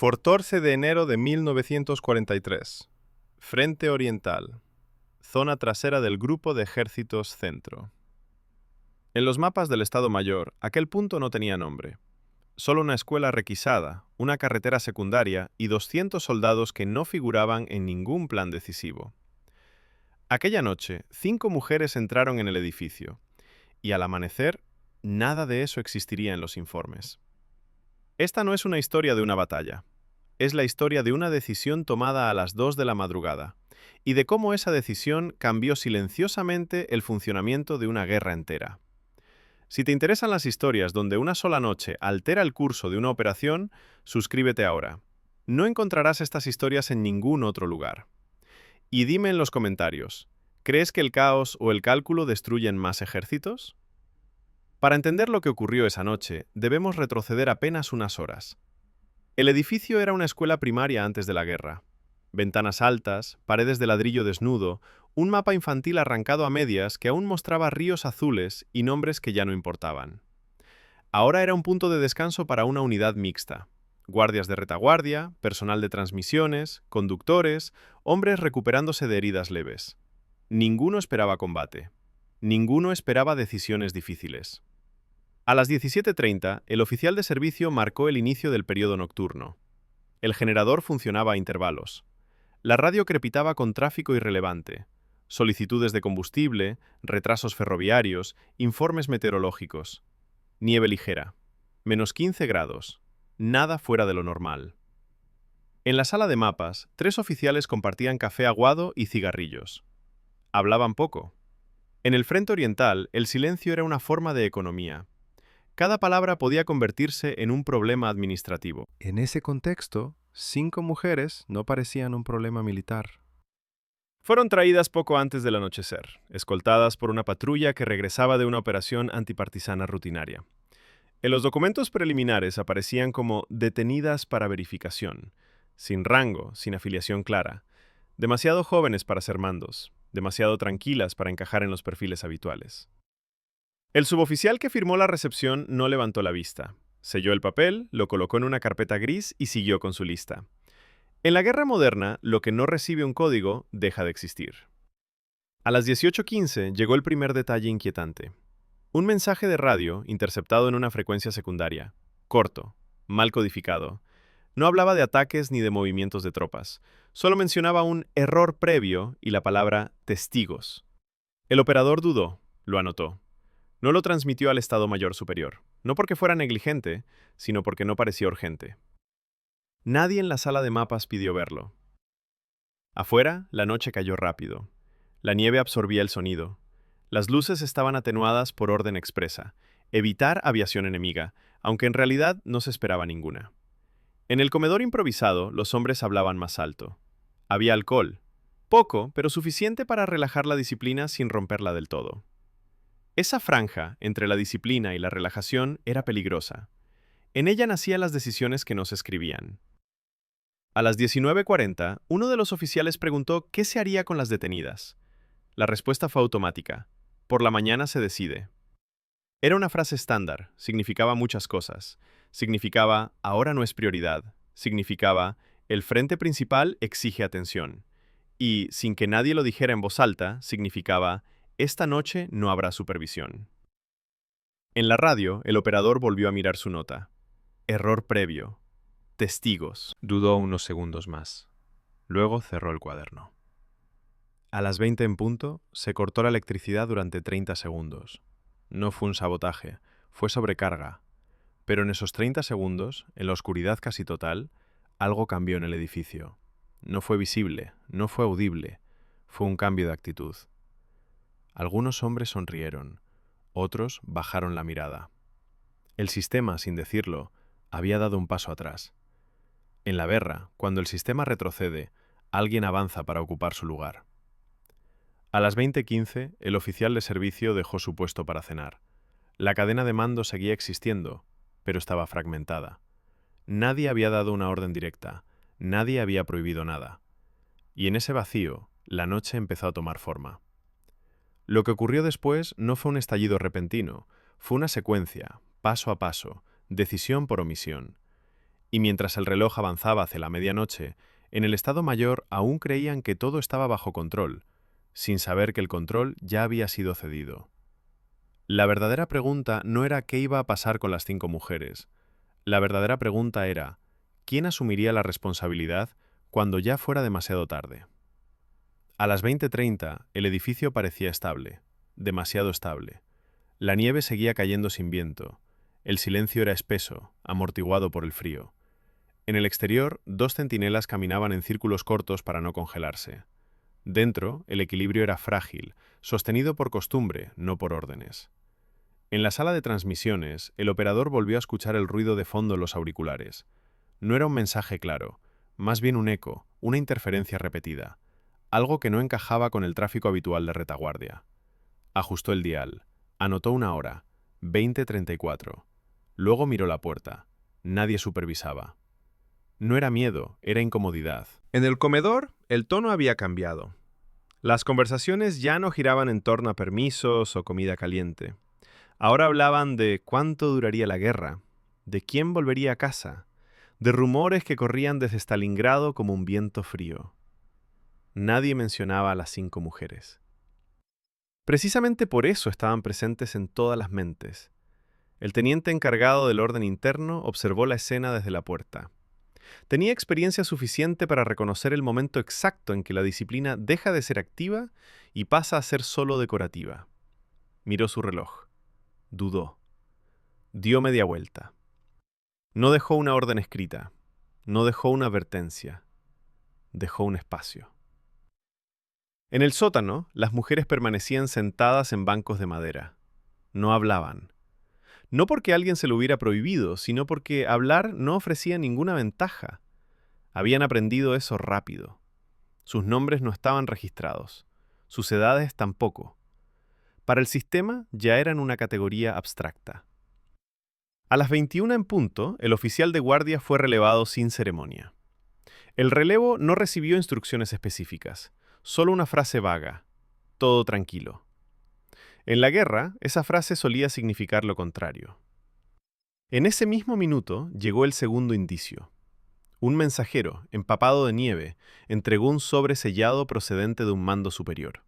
14 de enero de 1943. Frente Oriental. Zona trasera del Grupo de Ejércitos Centro. En los mapas del Estado Mayor, aquel punto no tenía nombre. Solo una escuela requisada, una carretera secundaria y 200 soldados que no figuraban en ningún plan decisivo. Aquella noche, 5 mujeres entraron en el edificio, y al amanecer, nada de eso existiría en los informes. Esta no es una historia de una batalla. Es la historia de una decisión tomada a las 2 de la madrugada, y de cómo esa decisión cambió silenciosamente el funcionamiento de una guerra entera. Si te interesan las historias donde una sola noche altera el curso de una operación, suscríbete ahora. No encontrarás estas historias en ningún otro lugar. Y dime en los comentarios, ¿crees que el caos o el cálculo destruyen más ejércitos? Para entender lo que ocurrió esa noche, debemos retroceder apenas unas horas. El edificio era una escuela primaria antes de la guerra. Ventanas altas, paredes de ladrillo desnudo, un mapa infantil arrancado a medias que aún mostraba ríos azules y nombres que ya no importaban. Ahora era un punto de descanso para una unidad mixta. Guardias de retaguardia, personal de transmisiones, conductores, hombres recuperándose de heridas leves. Ninguno esperaba combate. Ninguno esperaba decisiones difíciles. A las 17:30, el oficial de servicio marcó el inicio del periodo nocturno. El generador funcionaba a intervalos. La radio crepitaba con tráfico irrelevante. Solicitudes de combustible, retrasos ferroviarios, informes meteorológicos. Nieve ligera. -15 grados. Nada fuera de lo normal. En la sala de mapas, 3 oficiales compartían café aguado y cigarrillos. Hablaban poco. En el frente oriental, el silencio era una forma de economía. Cada palabra podía convertirse en un problema administrativo. En ese contexto, 5 mujeres no parecían un problema militar. Fueron traídas poco antes del anochecer, escoltadas por una patrulla que regresaba de una operación antipartisana rutinaria. En los documentos preliminares aparecían como detenidas para verificación, sin rango, sin afiliación clara, demasiado jóvenes para ser mandos, demasiado tranquilas para encajar en los perfiles habituales. El suboficial que firmó la recepción no levantó la vista. Selló el papel, lo colocó en una carpeta gris y siguió con su lista. En la guerra moderna, lo que no recibe un código deja de existir. A las 18:15 llegó el primer detalle inquietante. Un mensaje de radio interceptado en una frecuencia secundaria. Corto, mal codificado. No hablaba de ataques ni de movimientos de tropas. Solo mencionaba un error previo y la palabra testigos. El operador dudó, lo anotó. No lo transmitió al Estado Mayor Superior, no porque fuera negligente, sino porque no parecía urgente. Nadie en la sala de mapas pidió verlo. Afuera, la noche cayó rápido. La nieve absorbía el sonido. Las luces estaban atenuadas por orden expresa, evitar aviación enemiga, aunque en realidad no se esperaba ninguna. En el comedor improvisado, los hombres hablaban más alto. Había alcohol. Poco, pero suficiente para relajar la disciplina sin romperla del todo. Esa franja entre la disciplina y la relajación era peligrosa. En ella nacían las decisiones que no se escribían. A las 19:40, uno de los oficiales preguntó qué se haría con las detenidas. La respuesta fue automática. Por la mañana se decide. Era una frase estándar, significaba muchas cosas. Significaba, ahora no es prioridad. Significaba, el frente principal exige atención. Y, sin que nadie lo dijera en voz alta, significaba, esta noche no habrá supervisión. En la radio, el operador volvió a mirar su nota. Error previo. Testigos. Dudó unos segundos más. Luego cerró el cuaderno. A las 20 en punto, se cortó la electricidad durante 30 segundos. No fue un sabotaje, fue sobrecarga. Pero en esos 30 segundos, en la oscuridad casi total, algo cambió en el edificio. No fue visible, no fue audible, fue un cambio de actitud. Algunos hombres sonrieron, otros bajaron la mirada. El sistema, sin decirlo, había dado un paso atrás. En la guerra, cuando el sistema retrocede, alguien avanza para ocupar su lugar. A las 20:15, el oficial de servicio dejó su puesto para cenar. La cadena de mando seguía existiendo, pero estaba fragmentada. Nadie había dado una orden directa, nadie había prohibido nada. Y en ese vacío, la noche empezó a tomar forma. Lo que ocurrió después no fue un estallido repentino, fue una secuencia, paso a paso, decisión por omisión. Y mientras el reloj avanzaba hacia la medianoche, en el Estado Mayor aún creían que todo estaba bajo control, sin saber que el control ya había sido cedido. La verdadera pregunta no era qué iba a pasar con las 5 mujeres. La verdadera pregunta era, ¿quién asumiría la responsabilidad cuando ya fuera demasiado tarde? A las 20:30, el edificio parecía estable, demasiado estable. La nieve seguía cayendo sin viento. El silencio era espeso, amortiguado por el frío. En el exterior, 2 centinelas caminaban en círculos cortos para no congelarse. Dentro, el equilibrio era frágil, sostenido por costumbre, no por órdenes. En la sala de transmisiones, el operador volvió a escuchar el ruido de fondo en los auriculares. No era un mensaje claro, más bien un eco, una interferencia repetida, algo que no encajaba con el tráfico habitual de retaguardia. Ajustó el dial, anotó una hora, 20:34. Luego miró la puerta. Nadie supervisaba. No era miedo, era incomodidad. En el comedor, el tono había cambiado. Las conversaciones ya no giraban en torno a permisos o comida caliente. Ahora hablaban de cuánto duraría la guerra, de quién volvería a casa, de rumores que corrían desde Stalingrado como un viento frío. Nadie mencionaba a las 5 mujeres. Precisamente por eso estaban presentes en todas las mentes. El teniente encargado del orden interno observó la escena desde la puerta. Tenía experiencia suficiente para reconocer el momento exacto en que la disciplina deja de ser activa y pasa a ser solo decorativa. Miró su reloj. Dudó. Dio media vuelta. No dejó una orden escrita. No dejó una advertencia. Dejó un espacio. En el sótano, las mujeres permanecían sentadas en bancos de madera. No hablaban. No porque alguien se lo hubiera prohibido, sino porque hablar no ofrecía ninguna ventaja. Habían aprendido eso rápido. Sus nombres no estaban registrados. Sus edades tampoco. Para el sistema ya eran una categoría abstracta. A las 21 en punto, el oficial de guardia fue relevado sin ceremonia. El relevo no recibió instrucciones específicas, solo una frase vaga: todo tranquilo. En la guerra, esa frase solía significar lo contrario. En ese mismo minuto llegó el segundo indicio. Un mensajero, empapado de nieve, entregó un sobre sellado procedente de un mando superior.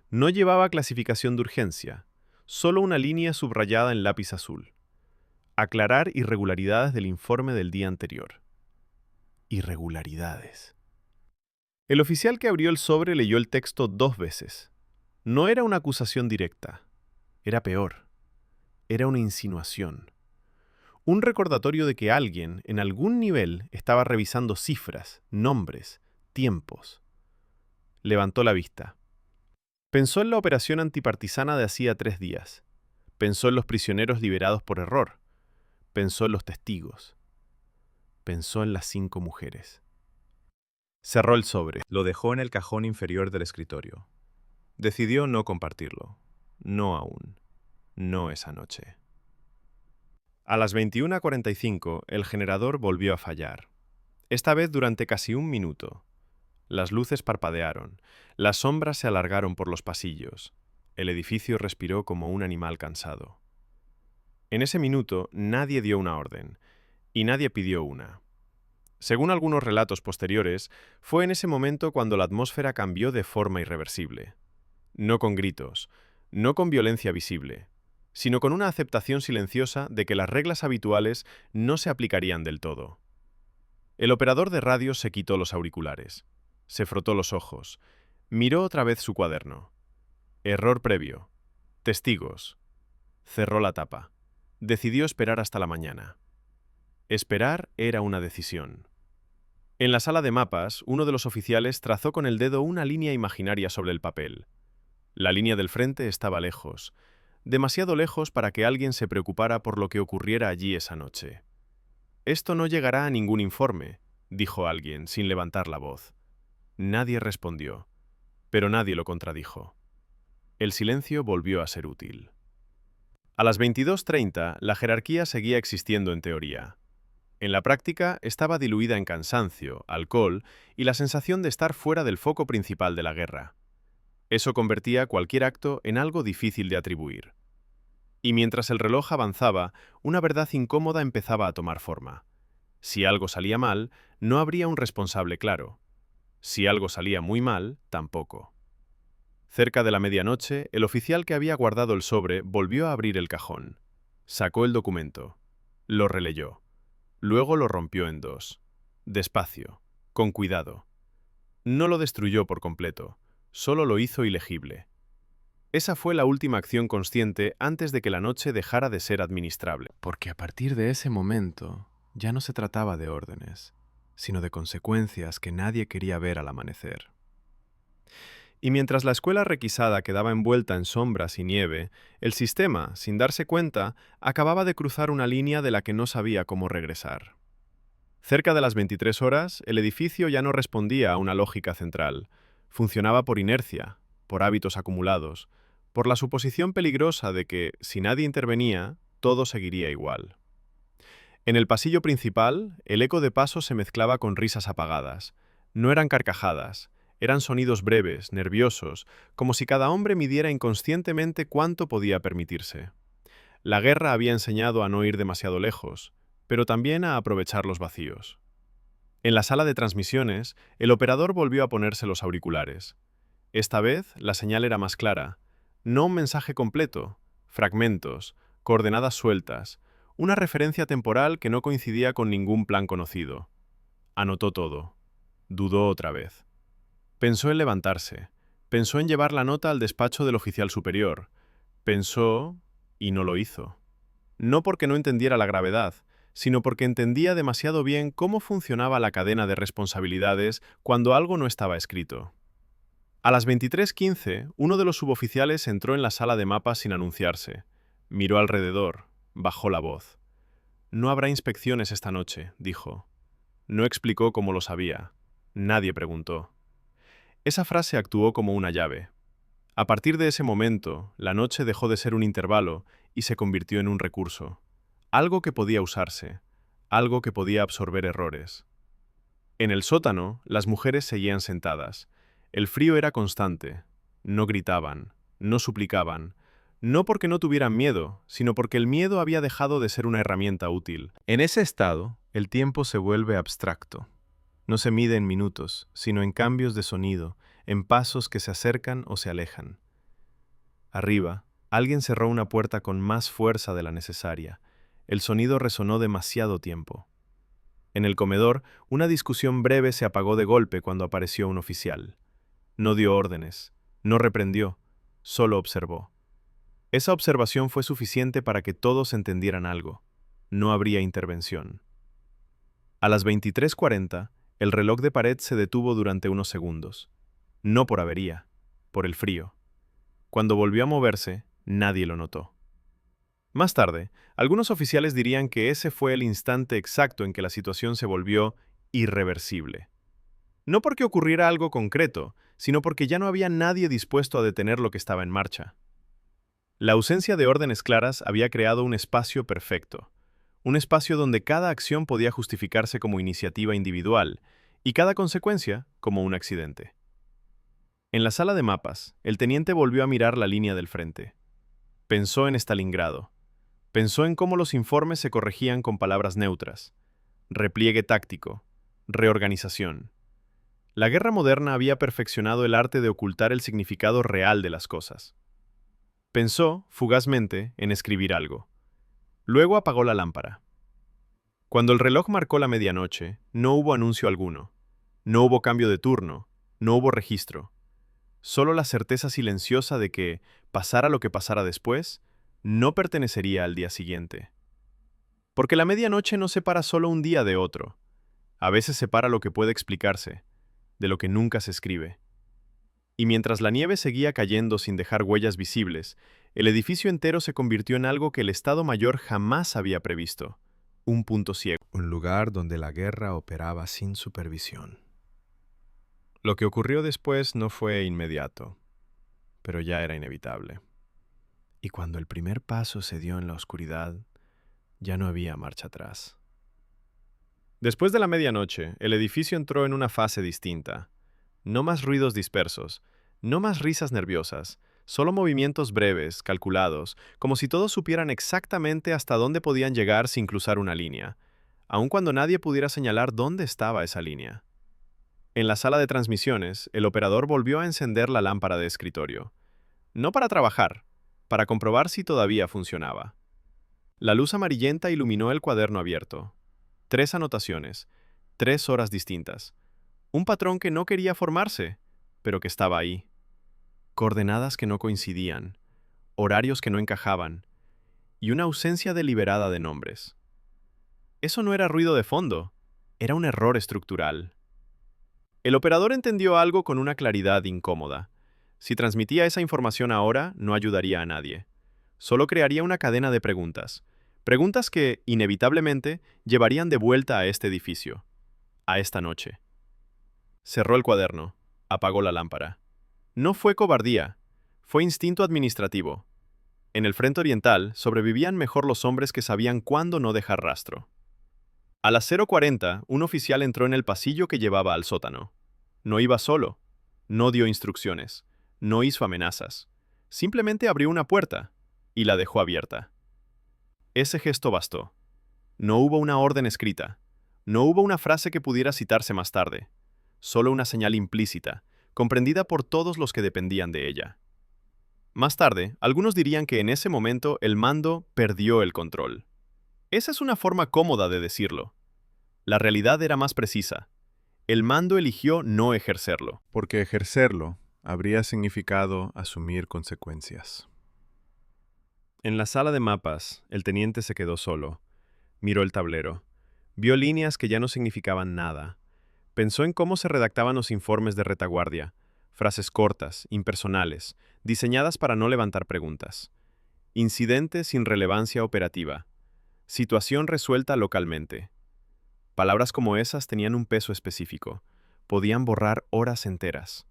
No llevaba clasificación de urgencia, solo una línea subrayada en lápiz azul. Aclarar irregularidades del informe del día anterior. Irregularidades. El oficial que abrió el sobre leyó el texto 2 veces. No era una acusación directa. Era peor. Era una insinuación. Un recordatorio de que alguien, en algún nivel, estaba revisando cifras, nombres, tiempos. Levantó la vista. Pensó en la operación antipartisana de hacía 3 días. Pensó en los prisioneros liberados por error. Pensó en los testigos. Pensó en las 5 mujeres. Cerró el sobre. Lo dejó en el cajón inferior del escritorio. Decidió no compartirlo. No aún. No esa noche. A las 21:45, el generador volvió a fallar. Esta vez durante casi 1 minuto. Las luces parpadearon. Las sombras se alargaron por los pasillos. El edificio respiró como un animal cansado. En ese minuto, nadie dio una orden. Y nadie pidió una. Según algunos relatos posteriores, fue en ese momento cuando la atmósfera cambió de forma irreversible. No con gritos, no con violencia visible, sino con una aceptación silenciosa de que las reglas habituales no se aplicarían del todo. El operador de radio se quitó los auriculares, se frotó los ojos, miró otra vez su cuaderno. Error previo. Testigos. Cerró la tapa. Decidió esperar hasta la mañana. Esperar era una decisión. En la sala de mapas, uno de los oficiales trazó con el dedo una línea imaginaria sobre el papel. La línea del frente estaba lejos, demasiado lejos para que alguien se preocupara por lo que ocurriera allí esa noche. «Esto no llegará a ningún informe», dijo alguien, sin levantar la voz. Nadie respondió, pero nadie lo contradijo. El silencio volvió a ser útil. A las 22:30, la jerarquía seguía existiendo en teoría. En la práctica, estaba diluida en cansancio, alcohol y la sensación de estar fuera del foco principal de la guerra. Eso convertía cualquier acto en algo difícil de atribuir. Y mientras el reloj avanzaba, una verdad incómoda empezaba a tomar forma. Si algo salía mal, no habría un responsable claro. Si algo salía muy mal, tampoco. Cerca de la medianoche, el oficial que había guardado el sobre volvió a abrir el cajón. Sacó el documento. Lo releyó. Luego lo rompió en dos. Despacio, con cuidado. No lo destruyó por completo, solo lo hizo ilegible. Esa fue la última acción consciente antes de que la noche dejara de ser administrable. Porque a partir de ese momento ya no se trataba de órdenes, sino de consecuencias que nadie quería ver al amanecer. Y mientras la escuela requisada quedaba envuelta en sombras y nieve, el sistema, sin darse cuenta, acababa de cruzar una línea de la que no sabía cómo regresar. Cerca de las 23 horas, el edificio ya no respondía a una lógica central. Funcionaba por inercia, por hábitos acumulados, por la suposición peligrosa de que, si nadie intervenía, todo seguiría igual. En el pasillo principal, el eco de pasos se mezclaba con risas apagadas. No eran carcajadas, eran sonidos breves, nerviosos, como si cada hombre midiera inconscientemente cuánto podía permitirse. La guerra había enseñado a no ir demasiado lejos, pero también a aprovechar los vacíos. En la sala de transmisiones, el operador volvió a ponerse los auriculares. Esta vez, la señal era más clara. No un mensaje completo, fragmentos, coordenadas sueltas, una referencia temporal que no coincidía con ningún plan conocido. Anotó todo. Dudó otra vez. Pensó en levantarse. Pensó en llevar la nota al despacho del oficial superior. Pensó y no lo hizo. No porque no entendiera la gravedad, sino porque entendía demasiado bien cómo funcionaba la cadena de responsabilidades cuando algo no estaba escrito. A las 23:15, uno de los suboficiales entró en la sala de mapas sin anunciarse. Miró alrededor, bajó la voz. «No habrá inspecciones esta noche», dijo. No explicó cómo lo sabía. Nadie preguntó. Esa frase actuó como una llave. A partir de ese momento, la noche dejó de ser un intervalo y se convirtió en un recurso. Algo que podía usarse, algo que podía absorber errores. En el sótano, las mujeres seguían sentadas. El frío era constante. No gritaban, no suplicaban, no porque no tuvieran miedo, sino porque el miedo había dejado de ser una herramienta útil. En ese estado, el tiempo se vuelve abstracto. No se mide en minutos, sino en cambios de sonido, en pasos que se acercan o se alejan. Arriba, alguien cerró una puerta con más fuerza de la necesaria. El sonido resonó demasiado tiempo. En el comedor, una discusión breve se apagó de golpe cuando apareció un oficial. No dio órdenes, no reprendió, solo observó. Esa observación fue suficiente para que todos entendieran algo. No habría intervención. A las 23:40, el reloj de pared se detuvo durante unos segundos. No por avería, por el frío. Cuando volvió a moverse, nadie lo notó. Más tarde, algunos oficiales dirían que ese fue el instante exacto en que la situación se volvió irreversible. No porque ocurriera algo concreto, sino porque ya no había nadie dispuesto a detener lo que estaba en marcha. La ausencia de órdenes claras había creado un espacio perfecto, un espacio donde cada acción podía justificarse como iniciativa individual y cada consecuencia como un accidente. En la sala de mapas, el teniente volvió a mirar la línea del frente. Pensó en Stalingrado. Pensó en cómo los informes se corregían con palabras neutras. Repliegue táctico. Reorganización. La guerra moderna había perfeccionado el arte de ocultar el significado real de las cosas. Pensó, fugazmente, en escribir algo. Luego apagó la lámpara. Cuando el reloj marcó la medianoche, no hubo anuncio alguno. No hubo cambio de turno. No hubo registro. Solo la certeza silenciosa de que, pasara lo que pasara después, no pertenecería al día siguiente. Porque la medianoche no separa solo un día de otro. A veces separa lo que puede explicarse, de lo que nunca se escribe. Y mientras la nieve seguía cayendo sin dejar huellas visibles, el edificio entero se convirtió en algo que el Estado Mayor jamás había previsto. Un punto ciego. Un lugar donde la guerra operaba sin supervisión. Lo que ocurrió después no fue inmediato, pero ya era inevitable. Y cuando el primer paso se dio en la oscuridad, ya no había marcha atrás. Después de la medianoche, el edificio entró en una fase distinta. No más ruidos dispersos, no más risas nerviosas, solo movimientos breves, calculados, como si todos supieran exactamente hasta dónde podían llegar sin cruzar una línea. aun cuando nadie pudiera señalar dónde estaba esa línea. En la sala de transmisiones, el operador volvió a encender la lámpara de escritorio. No para trabajar, para comprobar si todavía funcionaba. La luz amarillenta iluminó el cuaderno abierto. 3 anotaciones, 3 horas distintas. Un patrón que no quería formarse, pero que estaba ahí. Coordenadas que no coincidían, horarios que no encajaban, y una ausencia deliberada de nombres. Eso no era ruido de fondo, era un error estructural. El operador entendió algo con una claridad incómoda. Si transmitía esa información ahora, no ayudaría a nadie. Solo crearía una cadena de preguntas. Preguntas que, inevitablemente, llevarían de vuelta a este edificio. A esta noche. Cerró el cuaderno. Apagó la lámpara. No fue cobardía. Fue instinto administrativo. En el frente oriental, sobrevivían mejor los hombres que sabían cuándo no dejar rastro. A las 0:40, un oficial entró en el pasillo que llevaba al sótano. No iba solo. No dio instrucciones. No hizo amenazas. Simplemente abrió una puerta y la dejó abierta. Ese gesto bastó. No hubo una orden escrita. No hubo una frase que pudiera citarse más tarde. Solo una señal implícita, comprendida por todos los que dependían de ella. Más tarde, algunos dirían que en ese momento el mando perdió el control. Esa es una forma cómoda de decirlo. La realidad era más precisa. El mando eligió no ejercerlo. Porque ejercerlo habría significado asumir consecuencias. En la sala de mapas, el teniente se quedó solo. Miró el tablero. Vio líneas que ya no significaban nada. Pensó en cómo se redactaban los informes de retaguardia. Frases cortas, impersonales, diseñadas para no levantar preguntas. Incidente sin relevancia operativa. Situación resuelta localmente. Palabras como esas tenían un peso específico. Podían borrar horas enteras.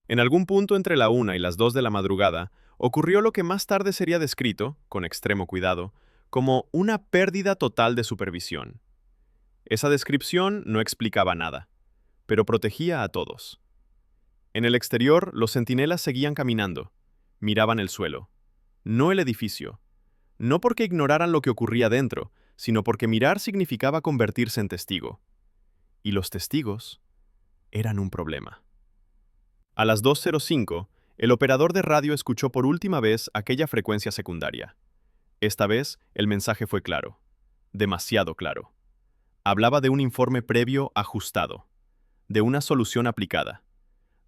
En algún punto entre la 1 y las 2 de la madrugada, ocurrió lo que más tarde sería descrito, con extremo cuidado, como una pérdida total de supervisión. Esa descripción no explicaba nada, pero protegía a todos. En el exterior, los centinelas seguían caminando, miraban el suelo, no el edificio, no porque ignoraran lo que ocurría dentro, sino porque mirar significaba convertirse en testigo. Y los testigos eran un problema. A las 2:05, el operador de radio escuchó por última vez aquella frecuencia secundaria. Esta vez, el mensaje fue claro. Demasiado claro. Hablaba de un informe previo ajustado, de una solución aplicada,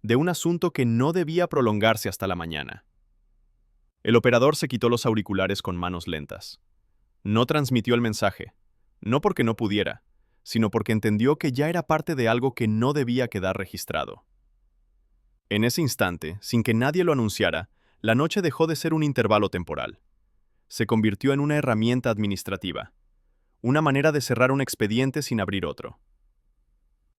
de un asunto que no debía prolongarse hasta la mañana. El operador se quitó los auriculares con manos lentas. No transmitió el mensaje, no porque no pudiera, sino porque entendió que ya era parte de algo que no debía quedar registrado. En ese instante, sin que nadie lo anunciara, la noche dejó de ser un intervalo temporal. Se convirtió en una herramienta administrativa, una manera de cerrar un expediente sin abrir otro.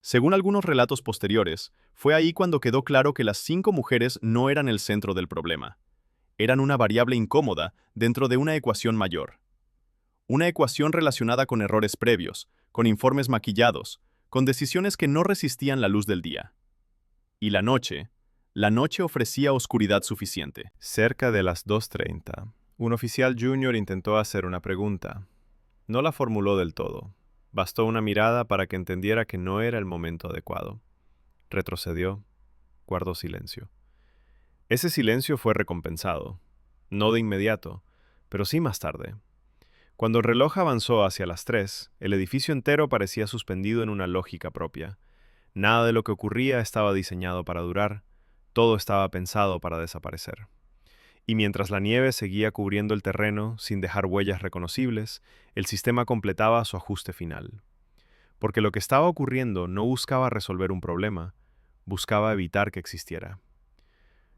Según algunos relatos posteriores, fue ahí cuando quedó claro que las 5 mujeres no eran el centro del problema. Eran una variable incómoda dentro de una ecuación mayor. Una ecuación relacionada con errores previos, con informes maquillados, con decisiones que no resistían la luz del día. Y la noche ofrecía oscuridad suficiente. Cerca de las 2:30, un oficial junior intentó hacer una pregunta. No la formuló del todo. Bastó una mirada para que entendiera que no era el momento adecuado. Retrocedió, guardó silencio. Ese silencio fue recompensado. No de inmediato, pero sí más tarde. Cuando el reloj avanzó hacia las 3, el edificio entero parecía suspendido en una lógica propia. Nada de lo que ocurría estaba diseñado para durar. Todo estaba pensado para desaparecer. Y mientras la nieve seguía cubriendo el terreno sin dejar huellas reconocibles, el sistema completaba su ajuste final. Porque lo que estaba ocurriendo no buscaba resolver un problema, buscaba evitar que existiera.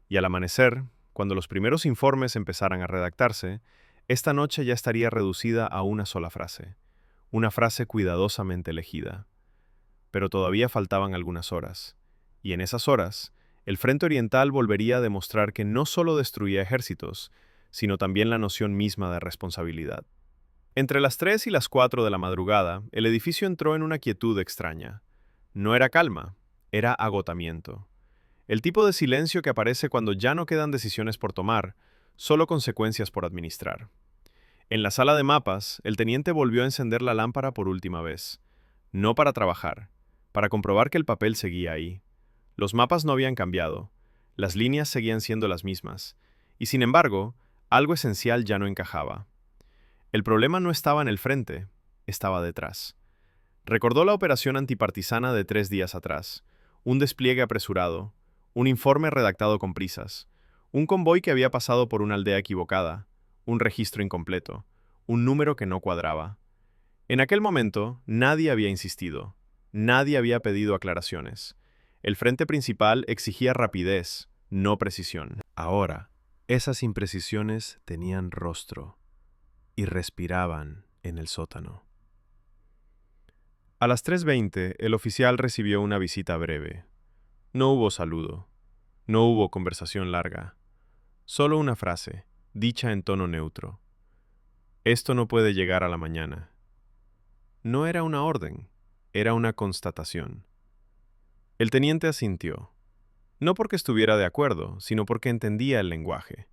Y al amanecer, cuando los primeros informes empezaran a redactarse, esta noche ya estaría reducida a una sola frase, una frase cuidadosamente elegida. Pero todavía faltaban algunas horas, y en esas horas, el Frente Oriental volvería a demostrar que no solo destruía ejércitos, sino también la noción misma de responsabilidad. Entre las 3 y las 4 de la madrugada, el edificio entró en una quietud extraña. No era calma, era agotamiento. El tipo de silencio que aparece cuando ya no quedan decisiones por tomar, solo consecuencias por administrar. En la sala de mapas, el teniente volvió a encender la lámpara por última vez. No para trabajar, para comprobar que el papel seguía ahí. Los mapas no habían cambiado, las líneas seguían siendo las mismas, y sin embargo, algo esencial ya no encajaba. El problema no estaba en el frente, estaba detrás. Recordó la operación antipartisana de 3 días atrás, un despliegue apresurado, un informe redactado con prisas, un convoy que había pasado por una aldea equivocada, un registro incompleto, un número que no cuadraba. En aquel momento, nadie había insistido, nadie había pedido aclaraciones. El frente principal exigía rapidez, no precisión. Ahora, esas imprecisiones tenían rostro y respiraban en el sótano. A las 3:20, el oficial recibió una visita breve. No hubo saludo, no hubo conversación larga, solo una frase, dicha en tono neutro. Esto no puede llegar a la mañana. No era una orden, era una constatación. El teniente asintió, no porque estuviera de acuerdo, sino porque entendía el lenguaje.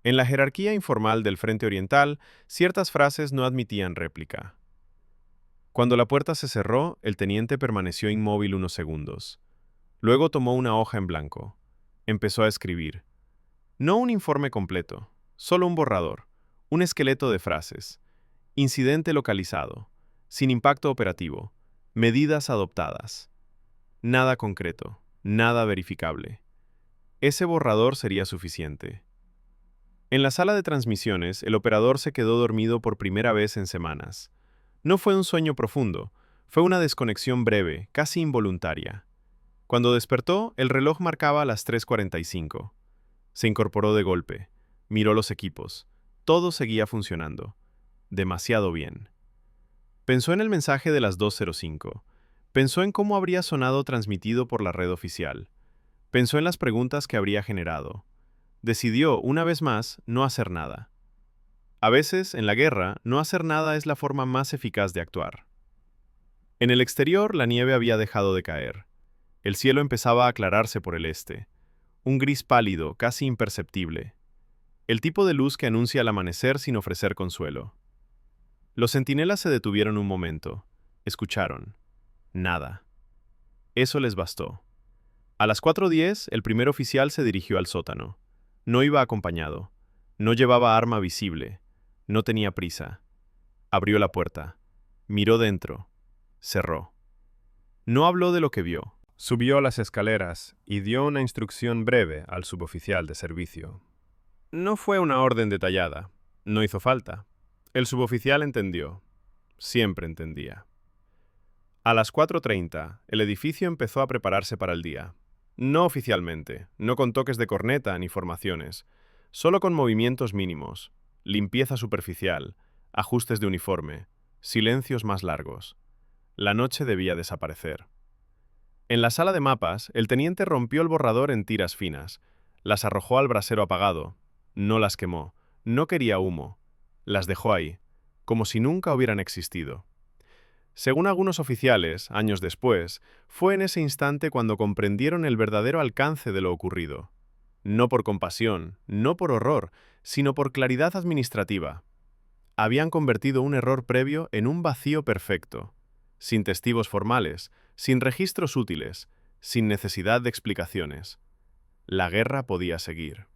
En la jerarquía informal del Frente Oriental, ciertas frases no admitían réplica. Cuando la puerta se cerró, el teniente permaneció inmóvil unos segundos. Luego tomó una hoja en blanco. Empezó a escribir. No un informe completo, solo un borrador, un esqueleto de frases. Incidente localizado, sin impacto operativo, medidas adoptadas. Nada concreto, nada verificable. Ese borrador sería suficiente. En la sala de transmisiones, el operador se quedó dormido por primera vez en semanas. No fue un sueño profundo, fue una desconexión breve, casi involuntaria. Cuando despertó, el reloj marcaba las 3:45. Se incorporó de golpe, miró los equipos. Todo seguía funcionando. Demasiado bien. Pensó en el mensaje de las 2:05. Pensó en cómo habría sonado transmitido por la red oficial. Pensó en las preguntas que habría generado. Decidió, una vez más, no hacer nada. A veces, en la guerra, no hacer nada es la forma más eficaz de actuar. En el exterior, la nieve había dejado de caer. El cielo empezaba a aclararse por el este. Un gris pálido, casi imperceptible. El tipo de luz que anuncia el amanecer sin ofrecer consuelo. Los centinelas se detuvieron un momento. Escucharon. Nada. Eso les bastó. A las 4:10, el primer oficial se dirigió al sótano. No iba acompañado. No llevaba arma visible. No tenía prisa. Abrió la puerta. Miró dentro. Cerró. No habló de lo que vio. Subió las escaleras y dio una instrucción breve al suboficial de servicio. No fue una orden detallada. No hizo falta. El suboficial entendió. Siempre entendía. A las 4:30, el edificio empezó a prepararse para el día. No oficialmente, no con toques de corneta ni formaciones, solo con movimientos mínimos, limpieza superficial, ajustes de uniforme, silencios más largos. La noche debía desaparecer. En la sala de mapas, el teniente rompió el borrador en tiras finas, las arrojó al brasero apagado, no las quemó, no quería humo, las dejó ahí, como si nunca hubieran existido. Según algunos oficiales, años después, fue en ese instante cuando comprendieron el verdadero alcance de lo ocurrido. No por compasión, no por horror, sino por claridad administrativa. Habían convertido un error previo en un vacío perfecto, sin testigos formales, sin registros útiles, sin necesidad de explicaciones. La guerra podía seguir.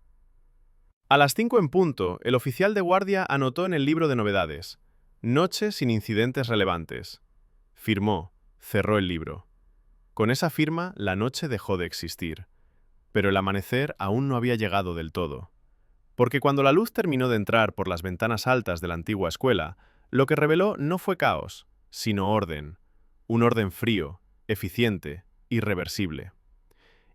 A las 5 en punto, el oficial de guardia anotó en el libro de novedades: Noche sin incidentes relevantes. Firmó, cerró el libro. Con esa firma, la noche dejó de existir. Pero el amanecer aún no había llegado del todo. Porque cuando la luz terminó de entrar por las ventanas altas de la antigua escuela, lo que reveló no fue caos, sino orden. Un orden frío, eficiente, irreversible.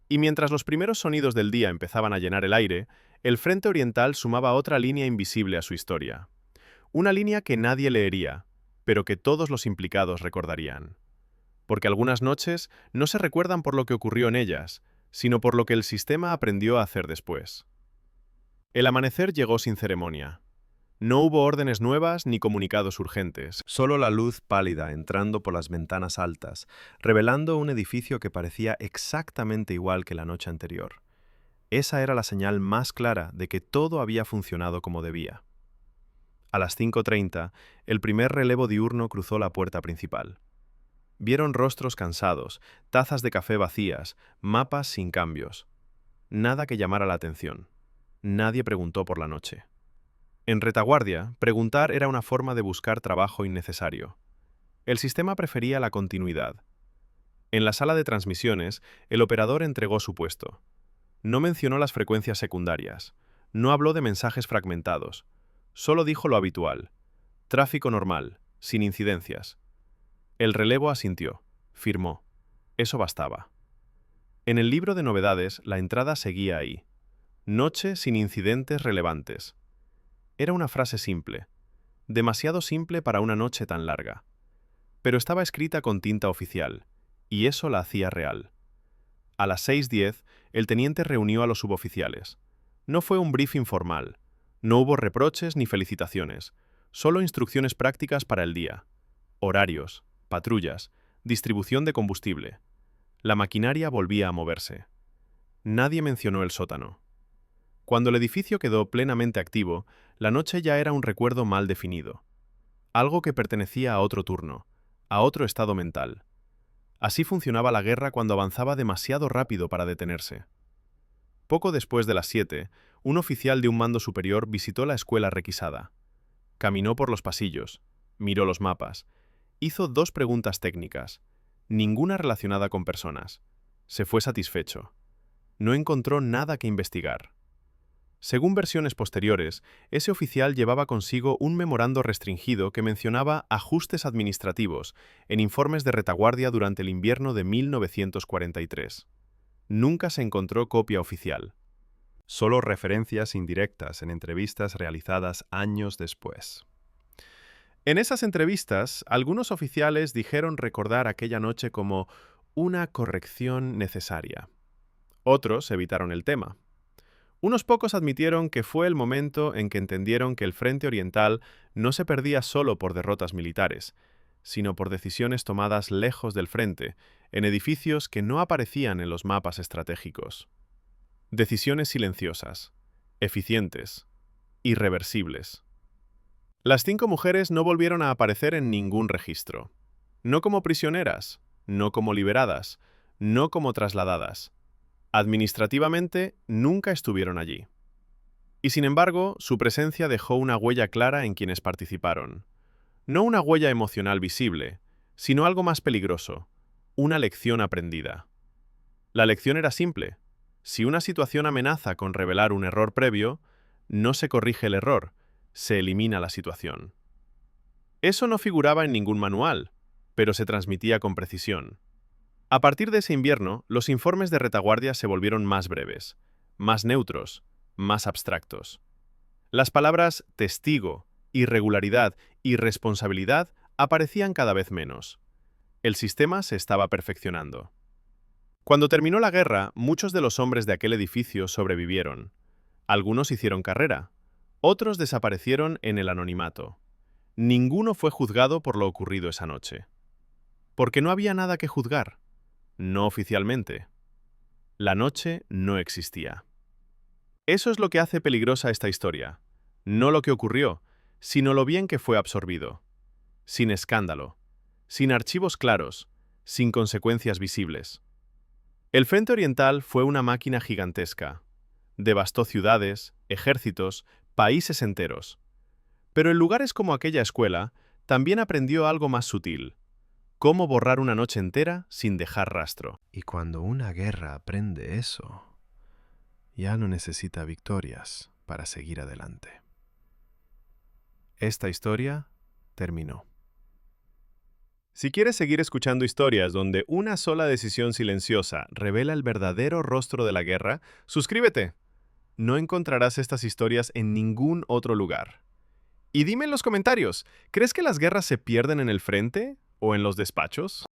Y mientras los primeros sonidos del día empezaban a llenar el aire, el Frente Oriental sumaba otra línea invisible a su historia. Una línea que nadie leería, pero que todos los implicados recordarían. Porque algunas noches no se recuerdan por lo que ocurrió en ellas, sino por lo que el sistema aprendió a hacer después. El amanecer llegó sin ceremonia. No hubo órdenes nuevas ni comunicados urgentes. Solo la luz pálida entrando por las ventanas altas, revelando un edificio que parecía exactamente igual que la noche anterior. Esa era la señal más clara de que todo había funcionado como debía. A las 5:30, el primer relevo diurno cruzó la puerta principal. Vieron rostros cansados, tazas de café vacías, mapas sin cambios. Nada que llamara la atención. Nadie preguntó por la noche. En retaguardia, preguntar era una forma de buscar trabajo innecesario. El sistema prefería la continuidad. En la sala de transmisiones, el operador entregó su puesto. No mencionó las frecuencias secundarias. No habló de mensajes fragmentados. Solo dijo lo habitual. Tráfico normal, sin incidencias. El relevo asintió. Firmó. Eso bastaba. En el libro de novedades, la entrada seguía ahí. Noche sin incidentes relevantes. Era una frase simple. Demasiado simple para una noche tan larga. Pero estaba escrita con tinta oficial, y eso la hacía real. A las 6:10, el teniente reunió a los suboficiales. No fue un briefing formal. No hubo reproches ni felicitaciones. Solo instrucciones prácticas para el día. Horarios, patrullas, distribución de combustible. La maquinaria volvía a moverse. Nadie mencionó el sótano. Cuando el edificio quedó plenamente activo, la noche ya era un recuerdo mal definido. Algo que pertenecía a otro turno, a otro estado mental. Así funcionaba la guerra cuando avanzaba demasiado rápido para detenerse. Poco después de las 7, un oficial de un mando superior visitó la escuela requisada. Caminó por los pasillos, miró los mapas, hizo 2 preguntas técnicas, ninguna relacionada con personas. Se fue satisfecho. No encontró nada que investigar. Según versiones posteriores, ese oficial llevaba consigo un memorando restringido que mencionaba ajustes administrativos en informes de retaguardia durante el invierno de 1943. Nunca se encontró copia oficial. Solo referencias indirectas en entrevistas realizadas años después. En esas entrevistas, algunos oficiales dijeron recordar aquella noche como una corrección necesaria. Otros evitaron el tema. Unos pocos admitieron que fue el momento en que entendieron que el Frente Oriental no se perdía solo por derrotas militares, sino por decisiones tomadas lejos del frente, en edificios que no aparecían en los mapas estratégicos. Decisiones silenciosas, eficientes, irreversibles. Las 5 mujeres no volvieron a aparecer en ningún registro. No como prisioneras, no como liberadas, no como trasladadas. Administrativamente, nunca estuvieron allí. Y sin embargo, su presencia dejó una huella clara en quienes participaron. No una huella emocional visible, sino algo más peligroso, una lección aprendida. La lección era simple. Si una situación amenaza con revelar un error previo, no se corrige el error, se elimina la situación. Eso no figuraba en ningún manual, pero se transmitía con precisión. A partir de ese invierno, los informes de retaguardia se volvieron más breves, más neutros, más abstractos. Las palabras testigo, irregularidad y responsabilidad aparecían cada vez menos. El sistema se estaba perfeccionando. Cuando terminó la guerra, muchos de los hombres de aquel edificio sobrevivieron. Algunos hicieron carrera, otros desaparecieron en el anonimato. Ninguno fue juzgado por lo ocurrido esa noche. Porque no había nada que juzgar. No oficialmente. La noche no existía. Eso es lo que hace peligrosa esta historia. No lo que ocurrió, sino lo bien que fue absorbido. Sin escándalo, sin archivos claros, sin consecuencias visibles. El Frente Oriental fue una máquina gigantesca. Devastó ciudades, ejércitos, países enteros. Pero en lugares como aquella escuela, también aprendió algo más sutil. Cómo borrar una noche entera sin dejar rastro. Y cuando una guerra aprende eso, ya no necesita victorias para seguir adelante. Esta historia terminó. Si quieres seguir escuchando historias donde una sola decisión silenciosa revela el verdadero rostro de la guerra, suscríbete. No encontrarás estas historias en ningún otro lugar. Y dime en los comentarios, ¿crees que las guerras se pierden en el frente o en los despachos?